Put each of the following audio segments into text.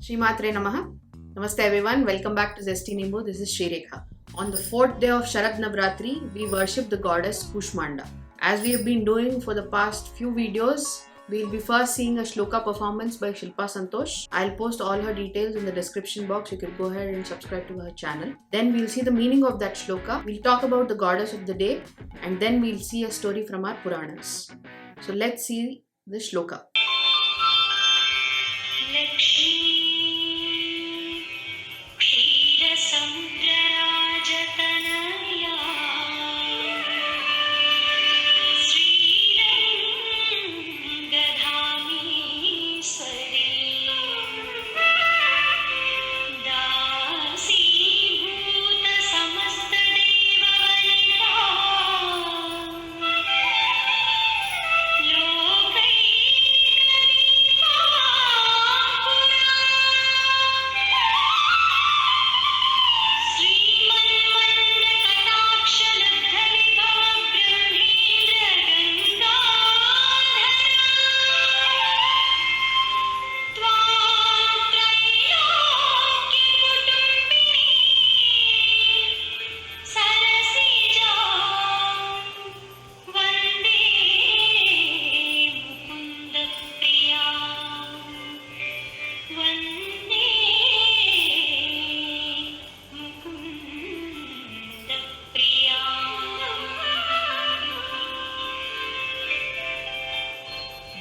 Shri Matre Namaha. Namaste everyone. Welcome back to Zesty Nimbu. This is Shri Rekha. On the fourth day of Sharad Navratri, we worship the goddess Kushmanda. As we have been doing for the past few videos, we'll be first seeing a shloka performance by Shilpa Santosh. I'll post all her details in the description box. You can go ahead and subscribe to her channel. Then we'll see the meaning of that shloka. We'll talk about the goddess of the day, and then we'll see a story from our Puranas. So let's see the shloka.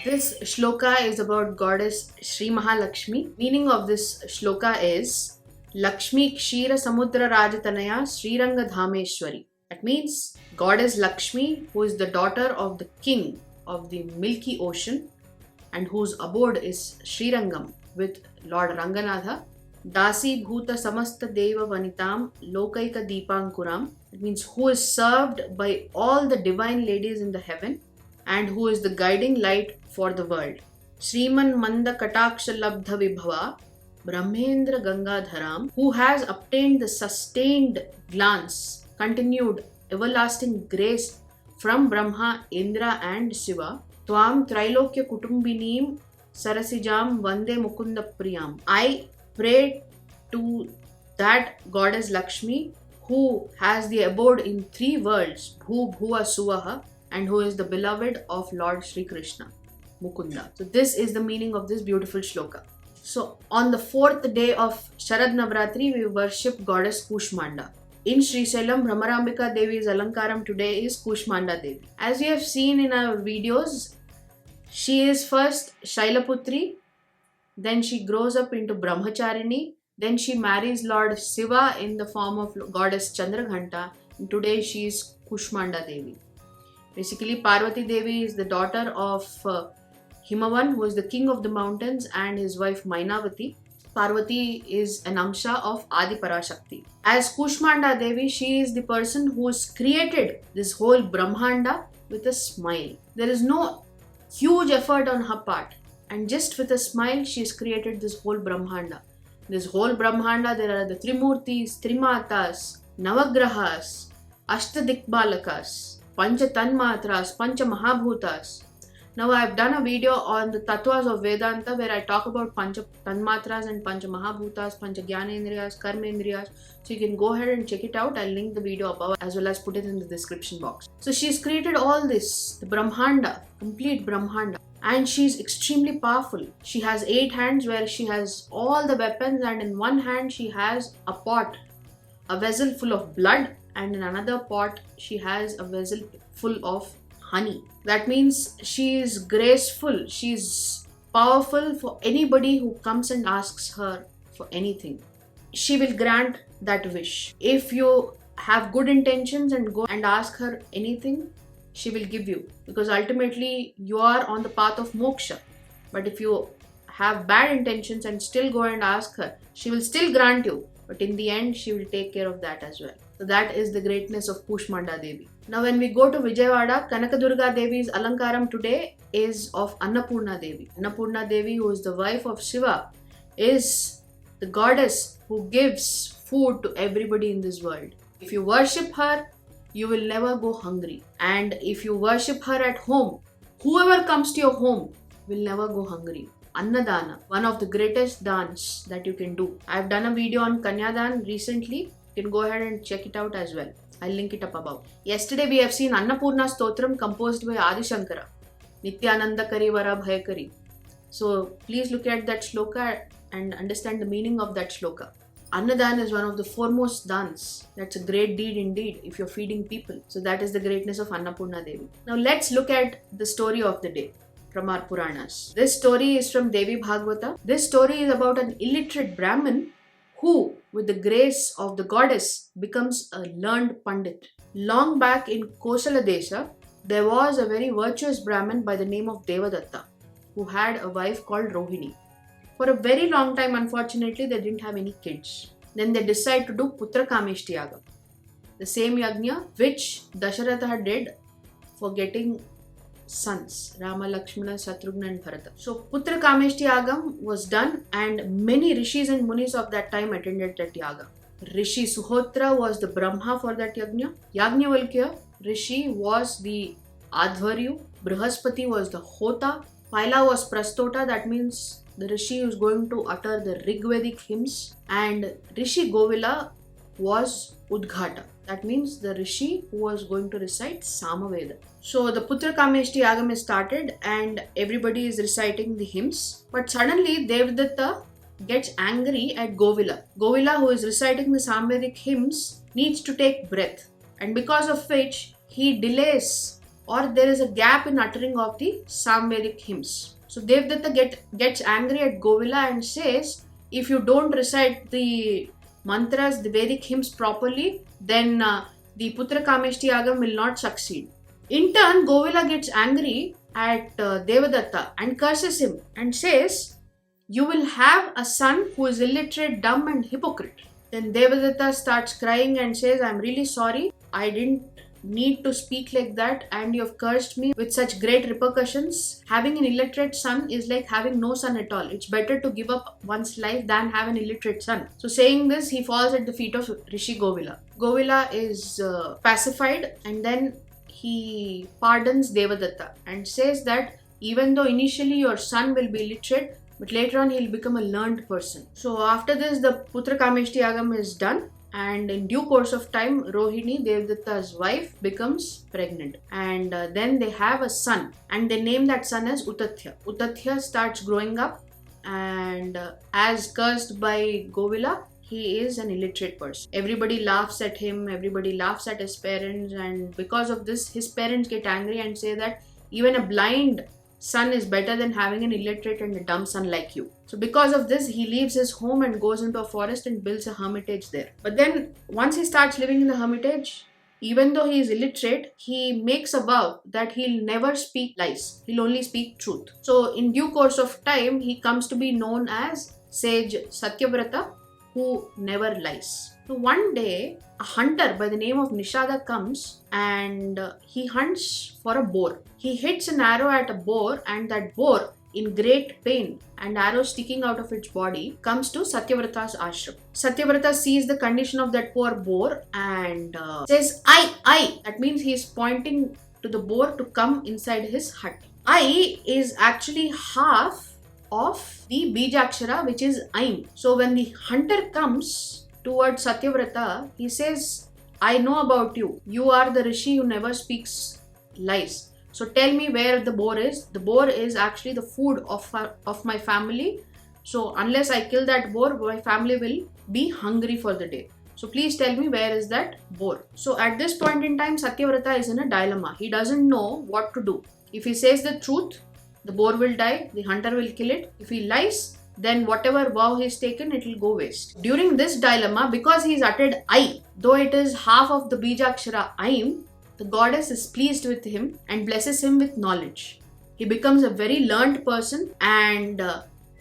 This shloka is about goddess Sri Mahalakshmi. Meaning of this shloka is Lakshmi Kshira Samudra Rajatanaya Sriranga Dhameshwari. That means goddess Lakshmi, who is the daughter of the king of the Milky Ocean and whose abode is Srirangam with Lord Ranganatha. Dasi Bhuta Samasta Deva Vanitam Lokaika Deepankuram. It means who is served by all the divine ladies in the heaven and who is the guiding light for the world. Sriman Manda Kataksha Labdha Vibhava Brahmendra Gangadharam, who has obtained the sustained glance, continued everlasting grace from Brahma, Indra and Shiva. Tvam Trailokya Kutumbinim Sarasijam Vande Mukunda Priyam. I pray to that goddess Lakshmi who has the abode in three worlds, Bhu Bhuva Suvaha, and who is the beloved of Lord Sri Krishna, Mukunda. So this is the meaning of this beautiful shloka. So on the fourth day of Sharad Navratri, we worship goddess Kushmanda. In Srisailam, Brahmarambika Devi's Alankaram today is Kushmanda Devi. As we have seen in our videos, she is first Shailaputri, then she grows up into Brahmacharini, then she marries Lord Shiva in the form of goddess Chandraghanta, and today she is Kushmanda Devi. Basically, Parvati Devi is the daughter of Himavan, who is the king of the mountains, and his wife Mainavati. Parvati is an Amsha of Adi Parashakti. As Kushmanda Devi, she is the person who has created this whole Brahmanda with a smile. There is no huge effort on her part, and just with a smile, she has created this whole Brahmanda. This whole Brahmanda, there are the Trimurtis, Trimatas, Navagrahas, Ashtadikbalakas, Pancha Tanmatras, Pancha Mahabhutas. Now I have done a video on the Tattvas of Vedanta where I talk about Pancha Tanmatras and Pancha Mahabhutas, Pancha Gyanendriyas, Karmendriyas. So you can go ahead and check it out. I'll link the video above as well as put it in the description box. So she's created all this, the Brahmanda, complete Brahmanda. And she's extremely powerful. She has 8 hands where she has all the weapons, and in one hand she has a pot, a vessel full of blood, and in another pot she has a vessel full of honey. That means she is graceful, she is powerful for anybody who comes and asks her for anything. She will grant that wish. If you have good intentions and go and ask her anything, she will give you, because ultimately you are on the path of moksha. But if you have bad intentions and still go and ask her, she will still grant you, but in the end she will take care of that as well. So that is the greatness of Kushmanda Devi. Now when we go to Vijayawada, Kanakadurga Devi's Alankaram today is of Annapurna Devi. Annapurna Devi, who is the wife of Shiva, is the goddess who gives food to everybody in this world. If you worship her, you will never go hungry. And if you worship her at home, whoever comes to your home will never go hungry. Annadana, one of the greatest dance that you can do. I've done a video on Kanyadan recently. You can go ahead and check it out as well. I'll link it up above. Yesterday we have seen Annapurna Stotram composed by Adi Shankara. Nityananda Kari Vara Bhayakari. So please look at that shloka and understand the meaning of that shloka. Annadan is one of the foremost dance. That's a great deed indeed if you're feeding people. So that is the greatness of Annapurna Devi. Now let's look at the story of the day from our Puranas. This story is from Devi Bhagavata. This story is about an illiterate Brahmin who, with the grace of the goddess, becomes a learned Pandit. Long back in Kosala Desha, there was a very virtuous Brahmin by the name of Devadatta who had a wife called Rohini. For a very long time, unfortunately, they didn't have any kids. Then they decided to do Putra Kameshti Yagam, the same yagna which Dasharatha did for getting sons, Rama, Lakshmana, Shatrugna and Bharata. So Putra Kameshti Yagam was done and many rishis and munis of that time attended that yaga. Rishi Suhotra was the Brahma for that yagna. Yagnavalkya Rishi was the Adhvaryu. Brihaspati was the Hota. Paila was Prastota, that means the Rishi is going to utter the Rigvedic hymns, and Rishi Govila was Udghata. That means the Rishi who was going to recite Samaveda. So the Putra Kameshti Yagam is started and everybody is reciting the hymns. But suddenly Devadatta gets angry at Govila. Govila, who is reciting the Samvedic hymns, needs to take breath, and because of which he delays or there is a gap in uttering of the Samvedic hymns. So Devadatta gets angry at Govila and says, if you don't recite the mantras, the Vedic hymns properly, then the Putra Kameshti Yagam will not succeed. In turn, Govila gets angry at Devadatta and curses him and says, you will have a son who is illiterate, dumb and hypocrite. Then Devadatta starts crying and says, I'm really sorry. I didn't need to speak like that and you have cursed me with such great repercussions. Having an illiterate son is like having no son at all. It's better to give up one's life than have an illiterate son. So saying this, he falls at the feet of Rishi Govila. Govila is pacified and then he pardons Devadatta and says that even though initially your son will be illiterate, but later on he'll become a learned person. So after this, the Putra Kameshti Yagam is done. And in due course of time, Rohini, Devadatta's wife, becomes pregnant. And then they have a son. And they name that son as Utathya. Utathya starts growing up. And as cursed by Govila, he is an illiterate person. Everybody laughs at him. Everybody laughs at his parents. And because of this, his parents get angry and say that even a blind son is better than having an illiterate and a dumb son like you. So because of this, he leaves his home and goes into a forest and builds a hermitage there. But then once he starts living in the hermitage, even though he is illiterate, he makes a vow that he'll never speak lies. He'll only speak truth. So in due course of time, he comes to be known as sage Satyavrata, who never lies. So one day, a hunter by the name of Nishada comes and he hunts for a boar. He hits an arrow at a boar and that boar, in great pain and arrow sticking out of its body, comes to Satyavrata's ashram. Satyavrata sees the condition of that poor boar and says, I. That means he is pointing to the boar to come inside his hut. I is actually half of the Bijakshara, which is Aim. So when the hunter comes towards Satyavrata, he says, I know about you. You are the Rishi who never speaks lies. So tell me where the boar is. The boar is actually the food of my family. So unless I kill that boar, my family will be hungry for the day. So please tell me where is that boar. So at this point in time, Satyavrata is in a dilemma. He doesn't know what to do. If he says the truth, the boar will die, the hunter will kill it. If he lies, then whatever vow he's taken, it will go waste. During this dilemma, because he's uttered I, though it is half of the Bijakshara Aim, the goddess is pleased with him and blesses him with knowledge. He becomes a very learned person and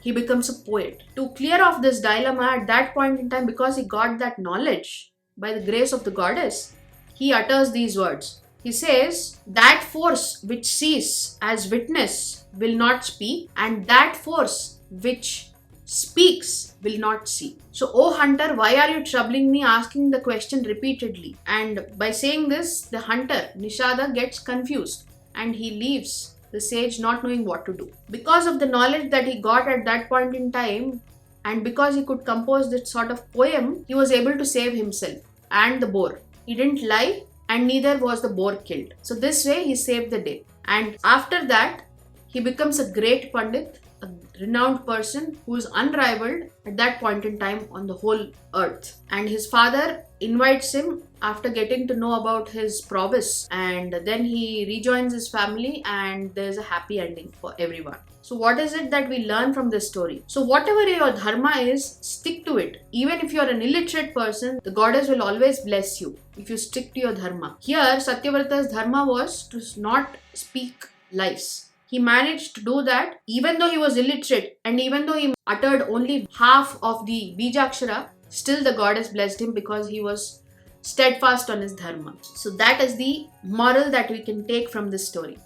he becomes a poet. To clear off this dilemma at that point in time, because he got that knowledge by the grace of the goddess, he utters these words. He says, that force which sees as witness will not speak, and that force which speaks will not see. So, O hunter, why are you troubling me asking the question repeatedly? And by saying this, the hunter, Nishada, gets confused and he leaves the sage not knowing what to do. Because of the knowledge that he got at that point in time, and because he could compose this sort of poem, he was able to save himself and the boar. He didn't lie, and neither was the boar killed. So this way he saved the day. And after that, he becomes a great Pandit, a renowned person who is unrivaled at that point in time on the whole earth. And his father invites him after getting to know about his prowess, and then he rejoins his family, and there's a happy ending for everyone. So what is it that we learn from this story? So whatever your dharma is, stick to it. Even if you're an illiterate person, the goddess will always bless you if you stick to your dharma. Here, Satyavrata's dharma was to not speak lies. He managed to do that even though he was illiterate, and even though he uttered only half of the Bijakshara, still the goddess blessed him because he was steadfast on his dharma. So that is the moral that we can take from this story.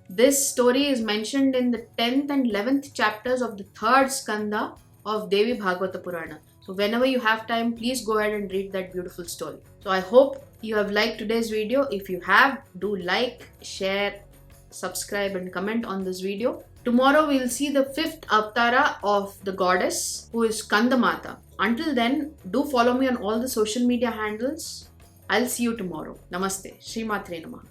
This story is mentioned in the 10th and 11th chapters of the 3rd skanda of Devi Bhagavata Purana. So whenever you have time, please go ahead and read that beautiful story. So I hope you have liked today's video. If you have, do like, share, subscribe and comment on this video. Tomorrow we will see the 5th avatara of the goddess, who is Skandamata. Until then, do follow me on all the social media handles. I'll see you tomorrow. Namaste. Shri Matre Namaha.